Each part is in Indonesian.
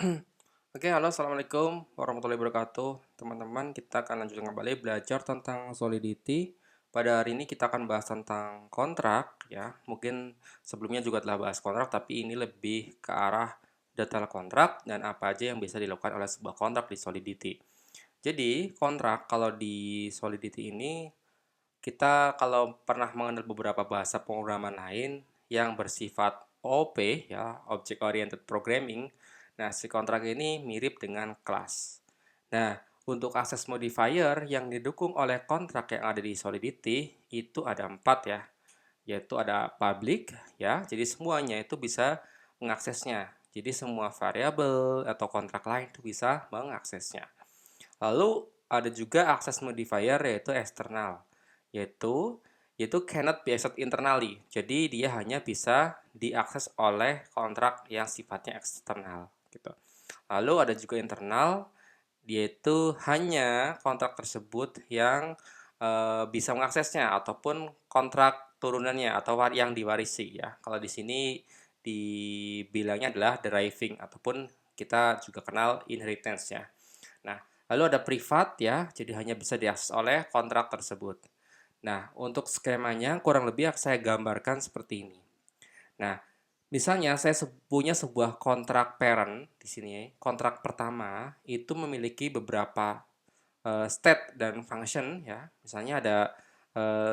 Oke, halo, assalamualaikum warahmatullahi wabarakatuh. Teman-teman, kita akan lanjutkan kembali belajar tentang solidity. Pada hari ini kita akan bahas tentang kontrak, ya. Mungkin sebelumnya juga telah bahas kontrak, tapi ini lebih ke arah detail kontrak dan apa aja yang bisa dilakukan oleh sebuah kontrak di solidity. Jadi, kontrak kalau di solidity ini kita kalau pernah mengenal beberapa bahasa pemrograman lain yang bersifat OP ya, Object Oriented Programming. Nah, si kontrak ini mirip dengan kelas. Nah, untuk akses modifier yang didukung oleh kontrak yang ada di Solidity itu ada 4 ya, yaitu ada public ya, jadi semuanya itu bisa mengaksesnya. Jadi semua variabel atau kontrak lain itu bisa mengaksesnya. Lalu ada juga akses modifier yaitu eksternal, yaitu cannot be accessed internally. Jadi dia hanya bisa diakses oleh kontrak yang sifatnya eksternal gitu. Lalu ada juga internal, yaitu hanya kontrak tersebut yang bisa mengaksesnya ataupun kontrak turunannya atau yang diwarisi ya. Kalau di sini dibilangnya adalah deriving ataupun kita juga kenal inheritance ya. Nah, lalu ada privat ya, jadi hanya bisa diakses oleh kontrak tersebut. Nah, untuk skemanya kurang lebih saya gambarkan seperti ini. Nah, misalnya saya punya sebuah kontrak parent di sini. Kontrak pertama itu memiliki beberapa state dan function ya. Misalnya ada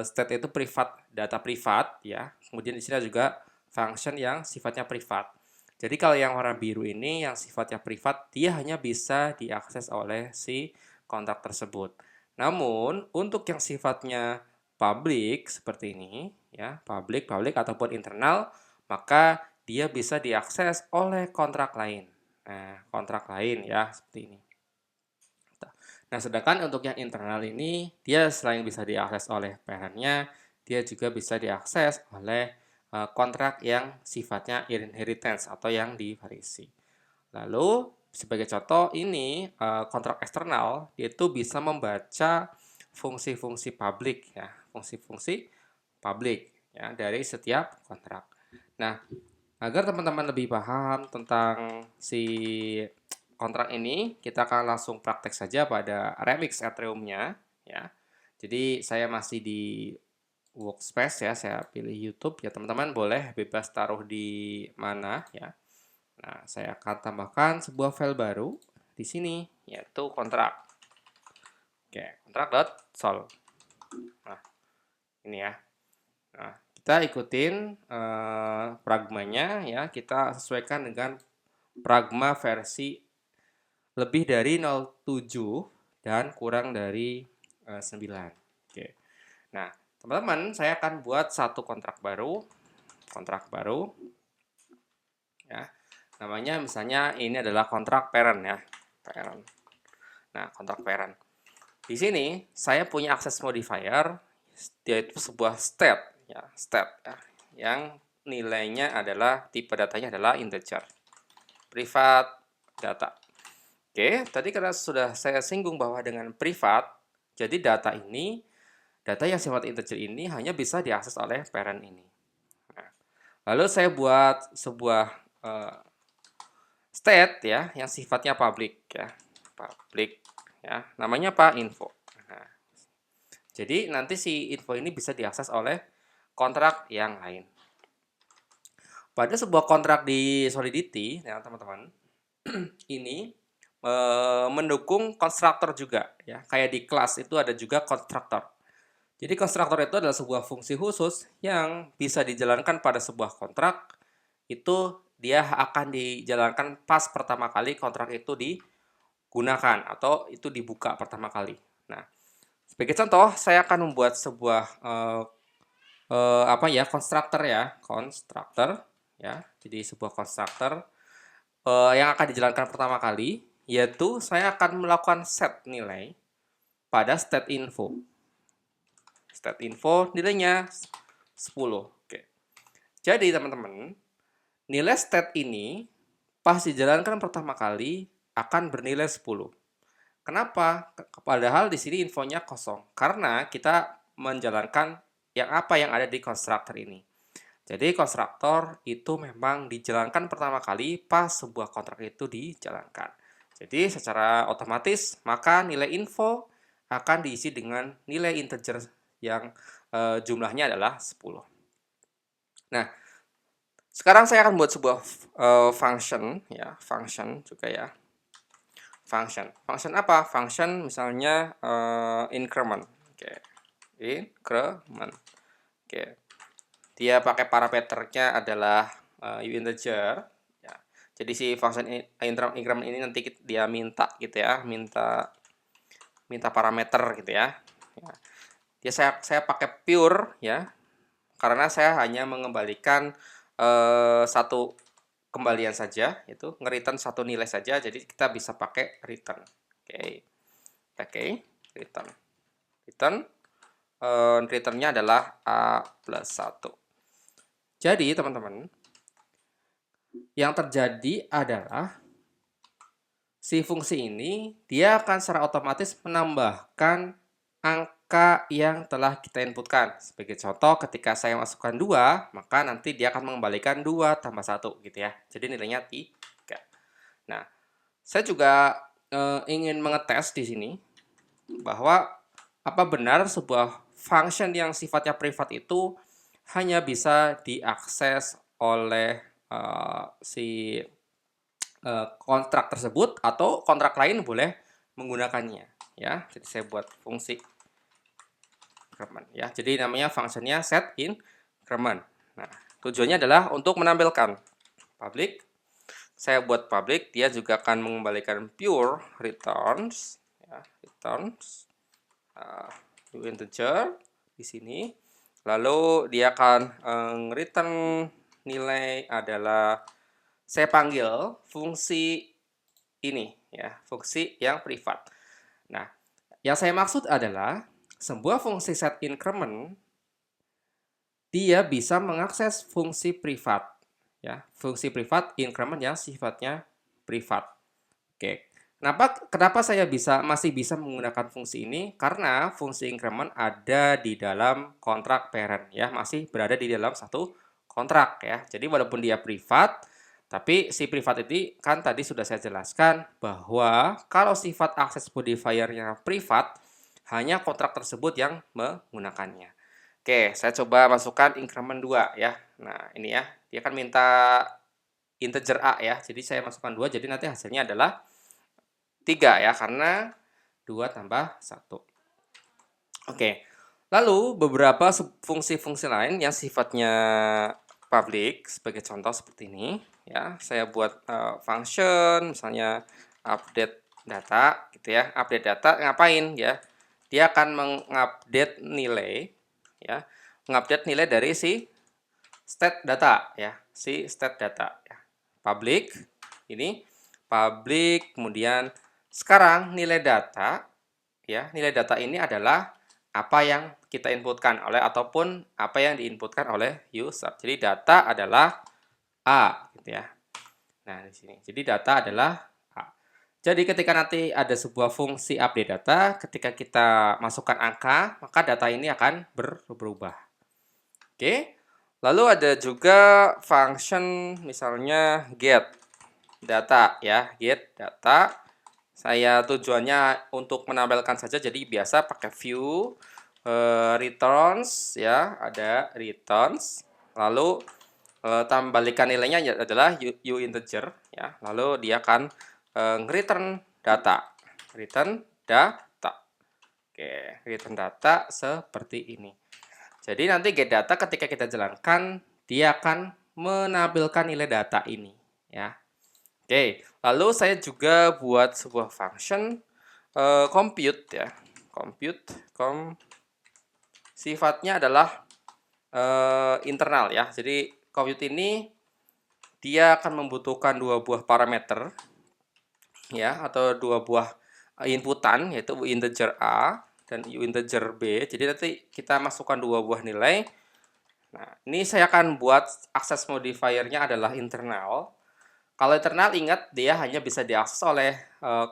state itu privat, data privat ya. Kemudian di sini ada juga function yang sifatnya privat. Jadi kalau yang warna biru ini yang sifatnya privat, dia hanya bisa diakses oleh si kontrak tersebut. Namun untuk yang sifatnya public seperti ini ya, public ataupun internal, maka dia bisa diakses oleh kontrak lain. Nah, kontrak lain ya seperti ini. Nah, sedangkan untuk yang internal ini, dia selain bisa diakses oleh parentnya, dia juga bisa diakses oleh kontrak yang sifatnya inheritance atau yang divarisi. Lalu, sebagai contoh ini kontrak eksternal, itu bisa membaca fungsi-fungsi publik ya, fungsi-fungsi publik ya dari setiap kontrak. Nah, agar teman-teman lebih paham tentang si kontrak ini, kita akan langsung praktek saja pada remix Ethereum-nya ya. Jadi saya masih di workspace ya, saya pilih YouTube ya, teman-teman boleh bebas taruh di mana ya. Nah, saya akan tambahkan sebuah file baru di sini yaitu kontrak. Oke, kontrak.sol. Nah, ini ya. Nah, kita ikutin pragmanya ya, kita sesuaikan dengan pragma versi lebih dari 07 dan kurang dari 9. Oke. Nah, teman-teman, saya akan buat satu kontrak baru ya. Namanya misalnya ini adalah kontrak parent ya, parent. Nah, kontrak parent. Di sini saya punya akses modifier yaitu sebuah state ya, state ya, yang nilainya adalah tipe datanya adalah integer. Privat data. Oke, tadi karena sudah saya singgung bahwa dengan privat, jadi data yang sifat integer ini hanya bisa diakses oleh parent ini. Nah, lalu saya buat sebuah state ya yang sifatnya public ya, public ya, namanya apa? Info. Nah, jadi nanti si info ini bisa diakses oleh kontrak yang lain. Pada sebuah kontrak di Solidity ya teman-teman, ini mendukung konstruktor juga ya. Kayak di kelas itu ada juga konstruktor. Jadi konstruktor itu adalah sebuah fungsi khusus yang bisa dijalankan pada sebuah kontrak. Itu dia akan dijalankan pas pertama kali kontrak itu digunakan atau itu dibuka pertama kali. Nah, sebagai contoh, saya akan membuat sebuah apa ya, konstruktor ya. Jadi sebuah konstruktor yang akan dijalankan pertama kali, yaitu saya akan melakukan set nilai pada state info. State info nilainya 10. Oke. Jadi teman-teman, nilai state ini pas dijalankan pertama kali akan bernilai 10. Kenapa? Padahal di sini infonya kosong. Karena kita menjalankan yang apa yang ada di konstruktor ini. Jadi konstruktor itu memang dijalankan pertama kali pas sebuah kontrak itu dijalankan. Jadi secara otomatis maka nilai info akan diisi dengan nilai integer yang jumlahnya adalah 10. Nah, sekarang saya akan buat sebuah function ya, function juga ya. Function apa? Function misalnya increment. Oke. Increment. Oke. Dia pakai parameternya adalah integer ya. Jadi si function increment ini nanti dia minta gitu ya, minta parameter gitu ya. Ya. Dia saya pakai pure ya. Karena saya hanya mengembalikan satu kembalian saja, itu nge-return satu nilai saja, jadi kita bisa pakai return. Oke. Pakai return. Returnnya adalah A plus 1. Jadi teman-teman, yang terjadi adalah si fungsi ini dia akan secara otomatis menambahkan angka yang telah kita inputkan. Sebagai contoh, ketika saya masukkan 2, maka nanti dia akan mengembalikan 2 tambah 1 gitu ya. Jadi nilainya 3. Nah, saya juga ingin mengetes di sini bahwa apa benar sebuah function yang sifatnya privat itu hanya bisa diakses oleh si kontrak tersebut atau kontrak lain boleh menggunakannya ya. Jadi saya buat fungsi increment ya. Jadi namanya fungsinya set increment. Nah, tujuannya adalah untuk menampilkan public. Saya buat public, dia juga akan mengembalikan pure returns ya, returns integer di sini. Lalu dia akan return nilai adalah saya panggil fungsi ini ya, fungsi yang privat. Nah, yang saya maksud adalah sebuah fungsi set increment dia bisa mengakses fungsi privat ya, fungsi privat increment yang sifatnya privat. Oke. Kenapa saya masih bisa menggunakan fungsi ini? Karena fungsi increment ada di dalam kontrak parent ya, masih berada di dalam satu kontrak ya. Jadi walaupun dia privat, tapi si privat ini kan tadi sudah saya jelaskan bahwa kalau sifat access modifier-nya privat, hanya kontrak tersebut yang menggunakannya. Oke, saya coba masukkan increment 2 ya. Nah, ini ya, dia kan minta integer A ya. Jadi saya masukkan 2, jadi nanti hasilnya adalah 3 ya, karena 2 tambah 1. Oke, lalu beberapa fungsi-fungsi lain yang sifatnya public, sebagai contoh seperti ini ya. Saya buat function, misalnya update data gitu ya. Update data ngapain ya? Dia akan mengupdate nilai ya, mengupdate nilai dari si state data ya, si state data ya. Public ini public, kemudian sekarang nilai data ya, nilai data ini adalah apa yang kita inputkan ataupun apa yang diinputkan oleh user. Jadi data adalah A gitu ya. Nah, di sini. Jadi data adalah A. Jadi ketika nanti ada sebuah fungsi update data, ketika kita masukkan angka, maka data ini akan berubah. Oke. Lalu ada juga function misalnya get data ya, get data. Saya tujuannya untuk menampilkan saja, jadi biasa pakai view returns ya, ada returns. Lalu tambahkan nilainya adalah integer ya. Lalu dia akan return data. Return data. Oke, return data seperti ini. Jadi nanti get data ketika kita jalankan, dia akan menampilkan nilai data ini ya. Oke, lalu saya juga buat sebuah function compute ya. Sifatnya adalah internal ya. Jadi compute ini dia akan membutuhkan 2 buah parameter ya, atau 2 buah inputan, yaitu integer A dan integer B. Jadi nanti kita masukkan 2 buah nilai. Nah, ini saya akan buat access modifier-nya adalah internal. Kalau internal, ingat dia hanya bisa diakses oleh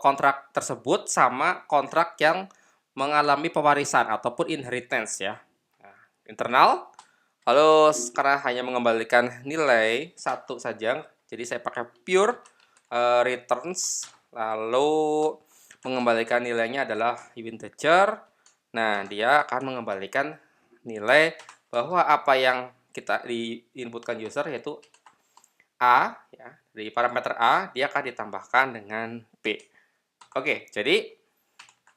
kontrak tersebut sama kontrak yang mengalami pewarisan ataupun inheritance ya. Nah, internal. Lalu sekarang hanya mengembalikan nilai satu saja, jadi saya pakai pure returns, lalu mengembalikan nilainya adalah integer. Nah, dia akan mengembalikan nilai bahwa apa yang kita diinputkan user yaitu A, ya, dari parameter A, dia akan ditambahkan dengan B. Oke, jadi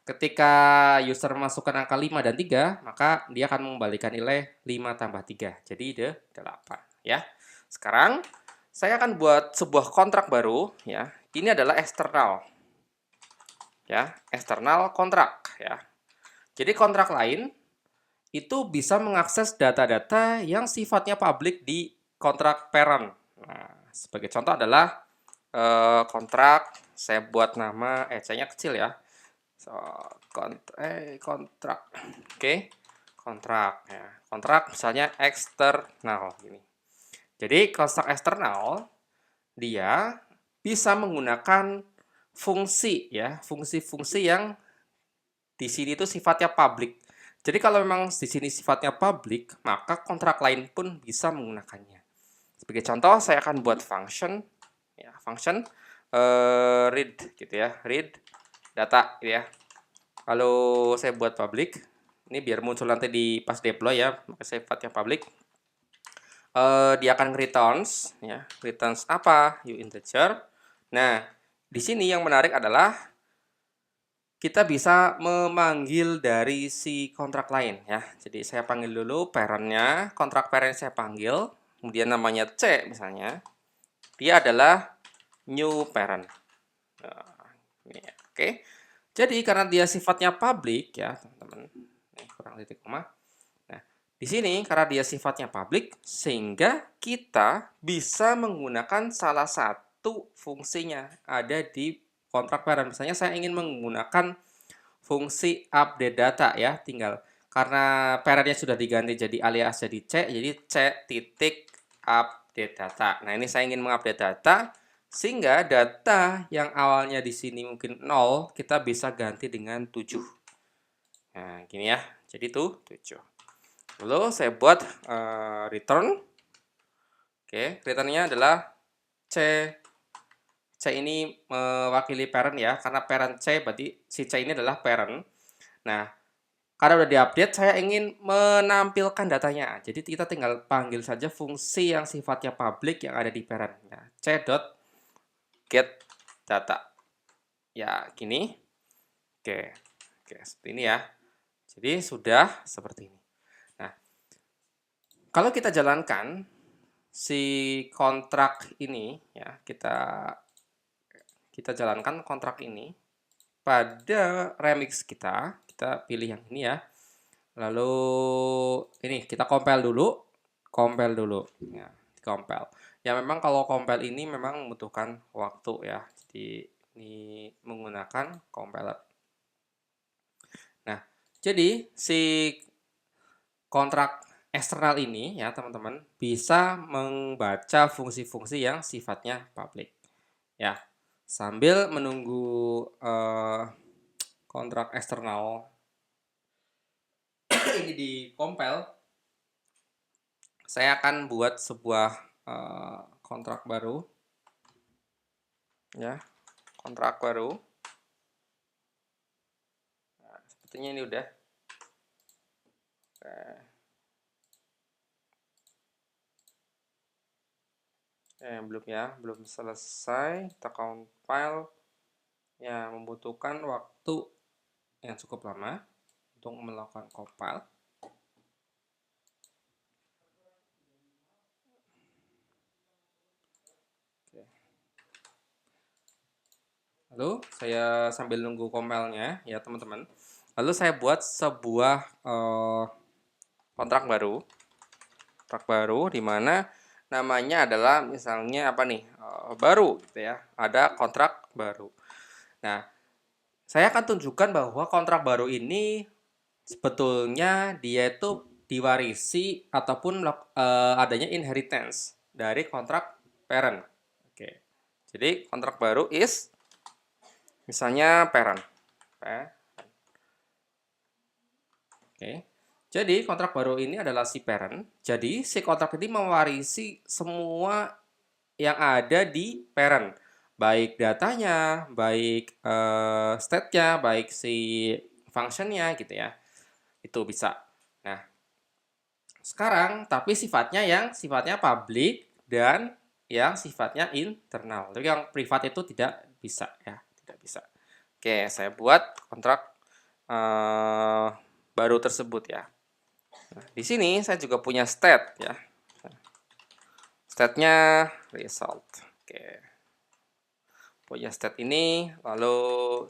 ketika user masukkan angka 5 dan 3, maka dia akan mengembalikan nilai 5 tambah 3. Jadi ide 8, ya. Sekarang saya akan buat sebuah kontrak baru, ya. Ini adalah eksternal. Ya, eksternal kontrak, ya. Jadi kontrak lain itu bisa mengakses data-data yang sifatnya publik di kontrak parent. Nah, sebagai contoh adalah kontrak, saya buat nama C-nya kecil ya. So, kontrak. Oke. Kontrak ya. Kontrak misalnya eksternal ini. Jadi kontrak eksternal dia bisa menggunakan fungsi ya, fungsi-fungsi yang di sini itu sifatnya publik. Jadi kalau memang di sini sifatnya publik, maka kontrak lain pun bisa menggunakannya. Sebagai contoh, saya akan buat function, ya, function read gitu ya, read data gitu ya. Lalu saya buat public, ini biar muncul nanti di pas deploy ya, maka saya sifatnya public. Dia akan returns, ya, returns apa? Integer. Nah, di sini yang menarik adalah kita bisa memanggil dari si kontrak lain ya. Jadi saya panggil dulu parentnya, kontrak parent saya panggil, kemudian namanya C misalnya. Dia adalah new parent. Nah, ini ya. Oke. Jadi karena dia sifatnya public ya, teman-teman. Ini kurang titik koma. Nah, di sini karena dia sifatnya public sehingga kita bisa menggunakan salah satu fungsinya ada di kontrak parent. Misalnya saya ingin menggunakan fungsi update data ya, tinggal karena parentnya sudah diganti jadi alias jadi C, jadi C titik update data. Nah, ini saya ingin mengupdate data sehingga data yang awalnya di sini mungkin 0 kita bisa ganti dengan 7. Nah, gini ya. Jadi itu 7. Lalu saya buat return. Oke, returnnya adalah C. C ini mewakili parent ya, karena parent C berarti si C ini adalah parent. Nah, karena udah diupdate, saya ingin menampilkan datanya. Jadi kita tinggal panggil saja fungsi yang sifatnya public yang ada di parent. Ya, c.get data. Ya, gini. Oke, oke seperti ini ya. Jadi sudah seperti ini. Nah, kalau kita jalankan si kontrak ini, ya kita jalankan kontrak ini pada remix kita pilih yang ini ya. Lalu ini kita compile dulu, ya, compile. Ya memang kalau compile ini memang membutuhkan waktu ya. Jadi ini menggunakan compiler. Nah, jadi si kontrak eksternal ini ya teman-teman bisa membaca fungsi-fungsi yang sifatnya public. Ya, sambil menunggu kontrak eksternal ini di compile, saya akan buat sebuah kontrak baru, ya, kontrak baru. Nah, sepertinya ini udah. Belum ya, belum selesai. Kita compile, ya membutuhkan waktu yang cukup lama untuk melakukan compile. Lalu saya sambil nunggu compile-nya ya teman-teman. Lalu saya buat sebuah kontrak baru di mana namanya adalah misalnya apa nih, baru gitu ya. Ada kontrak baru. Nah, saya akan tunjukkan bahwa kontrak baru ini sebetulnya dia itu diwarisi ataupun adanya inheritance dari kontrak parent. Oke. Jadi kontrak baru is misalnya parent. Oke. Jadi kontrak baru ini adalah si parent. Jadi si kontrak ini mewarisi semua yang ada di parent, baik datanya, baik state-nya, baik si function-nya gitu ya. Itu bisa. Nah, sekarang tapi sifatnya public dan yang sifatnya internal. Tapi yang privat itu tidak bisa ya, tidak bisa. Oke, saya buat kontrak baru tersebut ya. Nah, di sini saya juga punya state ya. State-nya result. Oke. Punya state ini, lalu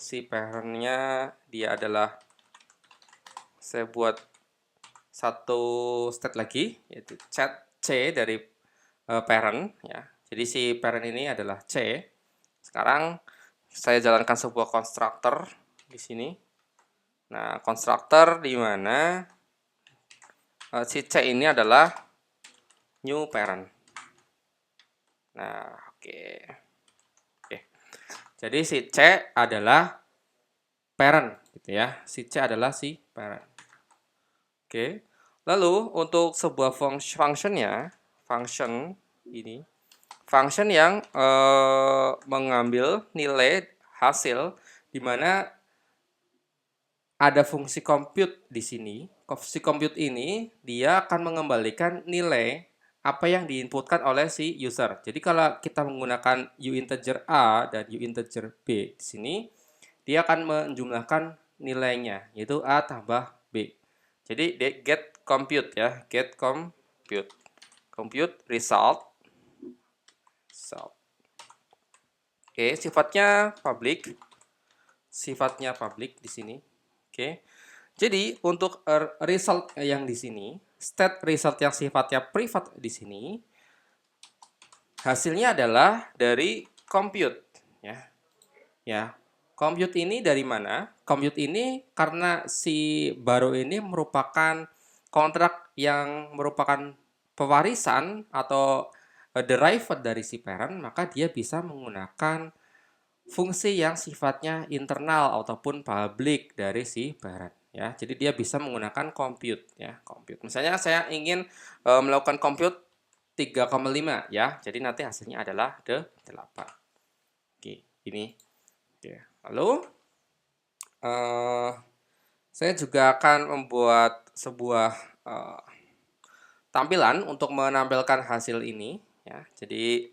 si parent-nya dia adalah, saya buat satu state lagi yaitu C dari parent ya. Jadi si parent ini adalah C. Sekarang saya jalankan sebuah constructor di sini. Nah, constructor di mana si C ini adalah new parent. Nah, oke. Jadi si C adalah parent gitu ya. Si C adalah si parent. Oke. Lalu untuk sebuah functionnya, function ini, function yang mengambil nilai hasil di mana ada fungsi compute di sini. Fungsi compute ini dia akan mengembalikan nilai apa yang diinputkan oleh si user. Jadi kalau kita menggunakan uinteger A dan uinteger B di sini, dia akan menjumlahkan nilainya, yaitu A tambah B. Jadi get compute ya, get compute. Compute result. Oke, sifatnya public. Sifatnya public di sini. Oke. Jadi untuk result yang di sini, state result yang sifatnya privat di sini, hasilnya adalah dari compute ya. Ya. Compute ini dari mana? Compute ini karena si baru ini merupakan kontrak yang merupakan pewarisan atau derived dari si parent, maka dia bisa menggunakan fungsi yang sifatnya internal ataupun public dari si parent ya. Jadi dia bisa menggunakan compute ya, compute. Misalnya saya ingin melakukan compute 3,5 ya. Jadi nanti hasilnya adalah 8. Oke, ini. Oke. Lalu saya juga akan membuat sebuah tampilan untuk menampilkan hasil ini ya. Jadi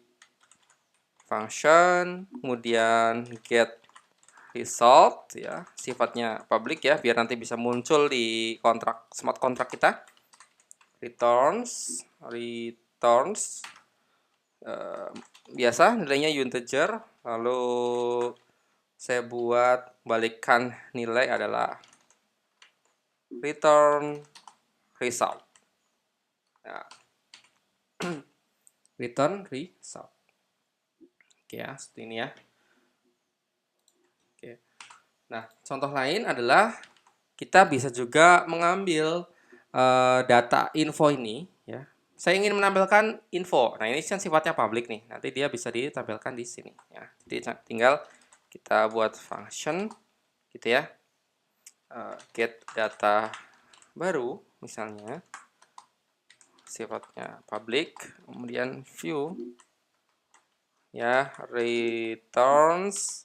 function kemudian get result ya, sifatnya public ya, biar nanti bisa muncul di kontrak smart kontrak kita. Returns biasa nilainya integer, lalu saya buat balikan nilai adalah return result. Nah, return result. Oke ya, seperti ini ya. Oke. Nah, contoh lain adalah kita bisa juga mengambil data info ini ya. Saya ingin menampilkan info. Nah, ini kan sifatnya public nih. Nanti dia bisa ditampilkan di sini ya. Jadi tinggal kita buat function gitu ya. Get data baru misalnya. Sifatnya public, kemudian view ya, returns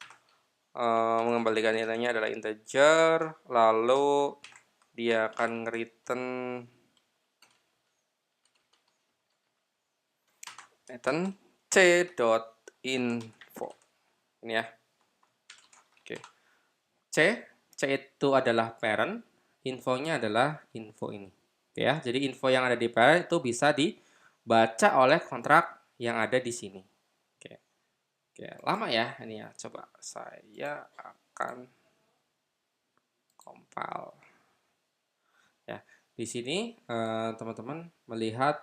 mengembalikan nilainya adalah integer, lalu dia akan return c.info ini ya. Oke. C itu adalah parent, infonya adalah info ini. Oke ya. Jadi info yang ada di parent itu bisa dibaca oleh kontrak yang ada di sini. Oke. Oke, lama ya ini ya. Coba saya akan compile. Ya, di sini teman-teman melihat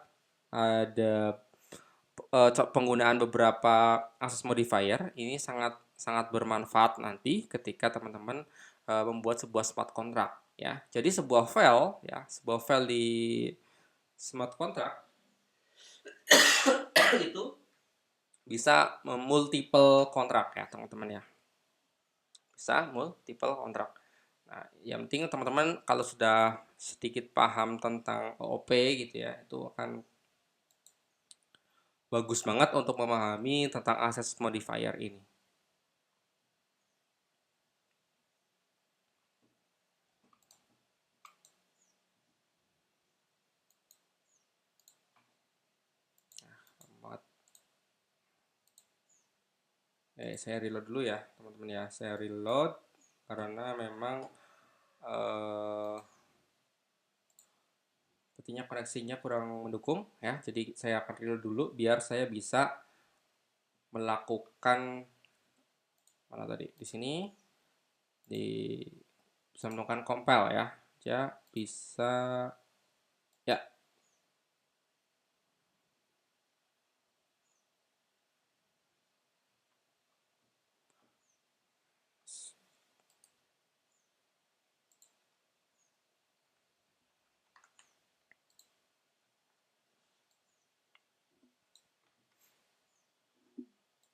ada penggunaan beberapa akses modifier. Ini sangat sangat bermanfaat nanti ketika teman-teman membuat sebuah smart contract ya. Jadi sebuah file di smart contract itu bisa multiple kontrak ya teman-teman ya. Bisa multiple kontrak. Nah, yang penting teman-teman kalau sudah sedikit paham tentang OOP gitu ya, itu akan bagus banget untuk memahami tentang access modifier ini. Saya reload dulu ya, teman-teman ya. Saya reload karena memang eh, sepertinya koneksinya kurang mendukung ya. Jadi saya akan reload dulu biar saya bisa melakukan mana tadi di sini di bisa melakukan compile ya. Ya bisa ya.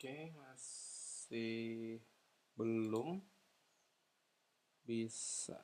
Oke, masih belum bisa